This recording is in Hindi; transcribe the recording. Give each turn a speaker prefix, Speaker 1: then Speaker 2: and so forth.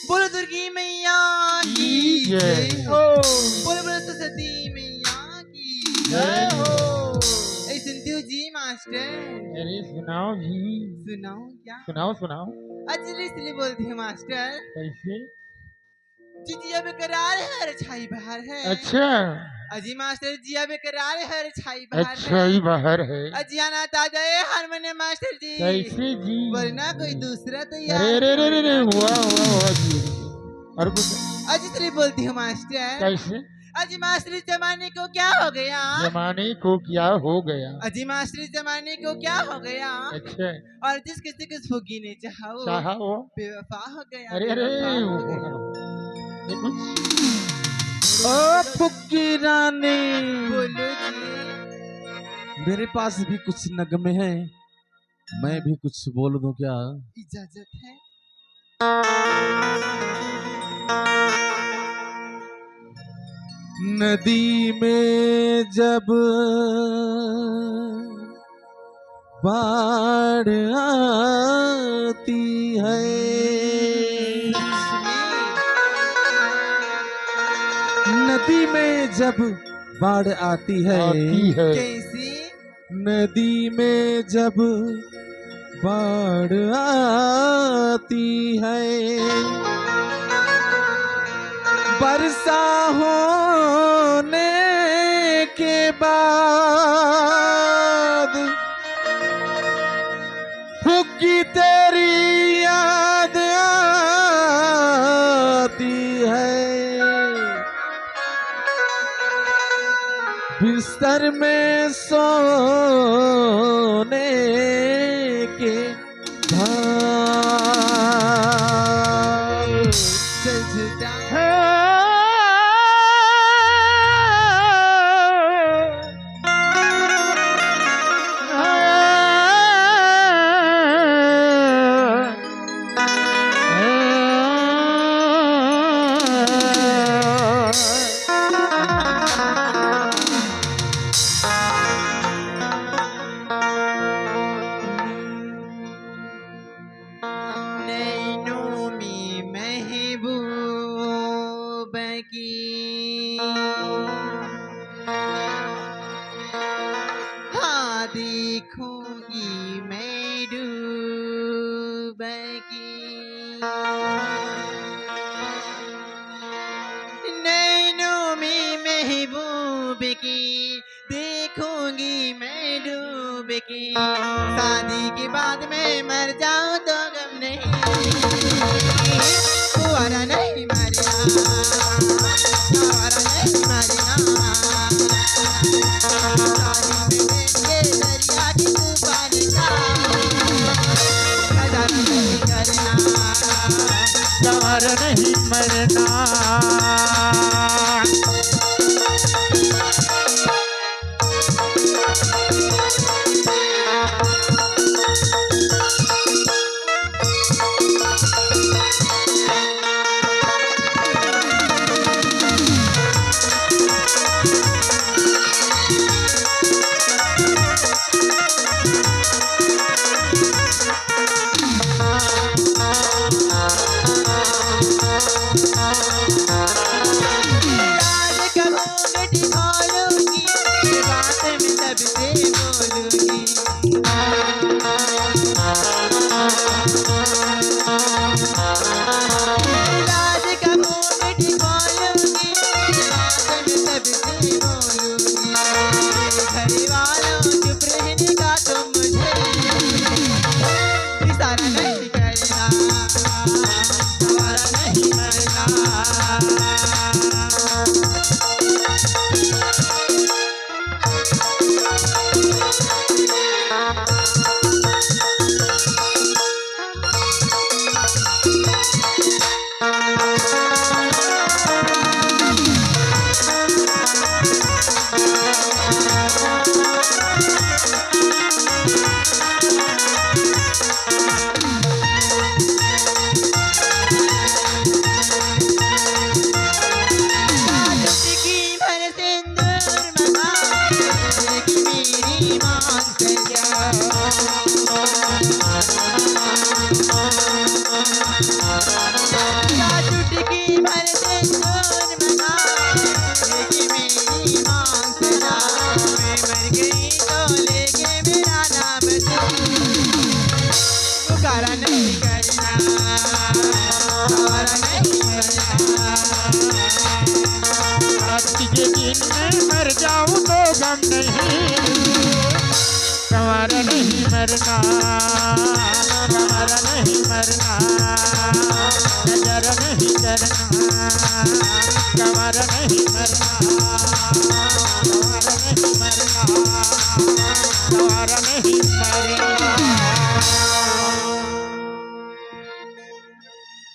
Speaker 1: बोलो दुर्गी मैया की जय हो। बोलो बोलो सरस्वती मैया की जय हो। सुनती हो जी मास्टर?
Speaker 2: अरे सुनाओ जी।
Speaker 1: सुनाओ क्या?
Speaker 2: सुनाओ सुनाओ।
Speaker 1: अच्छा इसलिए बोलते हैं मास्टर।
Speaker 2: कैसे?
Speaker 1: जिया बेकरार है छाई बाहर है।
Speaker 2: अच्छा
Speaker 1: अजी मास्टर जिया बेकरार है छाई बाहर है।
Speaker 2: अच्छा ही बाहर है।
Speaker 1: अजिया ना ताजा है हारमोनियम मास्टर जी।
Speaker 2: कैसे जी?
Speaker 1: वरना कोई दूसरा तो
Speaker 2: अरे अरे अरे अरे हुआ हुआ हुआ जी। और कुछ?
Speaker 1: अजी इसलिए बोलती हूँ मास्टर।
Speaker 2: कैसे?
Speaker 1: अजी मास्टर जमाने को क्या हो गया?
Speaker 2: जमाने को क्या हो गया?
Speaker 1: अजी मास्टर जमाने को क्या हो गया? अच्छा। और जिस किसी को फुगी ने चाहा
Speaker 2: वो
Speaker 1: बेवफा हो गया।
Speaker 2: अरे अरे ये कुछ
Speaker 3: ओ फुग्गी रानी
Speaker 1: बोलो जी।
Speaker 3: मेरे पास भी कुछ नगमे हैं, मैं भी कुछ बोल दूं क्या?
Speaker 1: इजाजत है?
Speaker 3: नदी में जब बाढ़ आती है, नदी में जब बाढ़ आती है,
Speaker 1: कैसी?
Speaker 3: नदी में जब बाढ़ आती है, वर्षा होने के बाद फुग्गी तेरी याद आती है। बिस्तर में सोने के बाद
Speaker 1: चल झूठा देखूंगी मैं डूबगी, नैनों में महबूब की देखूंगी मैं डूबगी। शादी के बाद मैं मर जाऊं तो गम नहीं, कुंवारा नहीं मरना, कुंवारा नहीं मरना।
Speaker 2: प्यार नहीं मरना।
Speaker 1: सबसे बोलूंगी। राज का मुकुट खोलूंगी, बात मैं सबसे बोलूंगी। घर वालों चुप रहने का तो मुझे इशारा नहीं करना, हमारा नहीं मरना। चुटकी भर सिंदूर मना, कि मेरी मान सजा। चुटकी भर सिंदूर मना, कि मेरी मान सजा। मैं मर गई तो लेके मेरा नाम तू, पुकारा नहीं करना, हमारा नहीं मरना।
Speaker 2: आज के दिन में मर जाऊं तो गम नहीं, तुम्हारा नहीं मरना, तुम्हारा नहीं मरना। नजर नहीं करना, तुम्हारा नहीं मरना, तुम्हारा नहीं मरना, तुम्हारा नहीं मरना।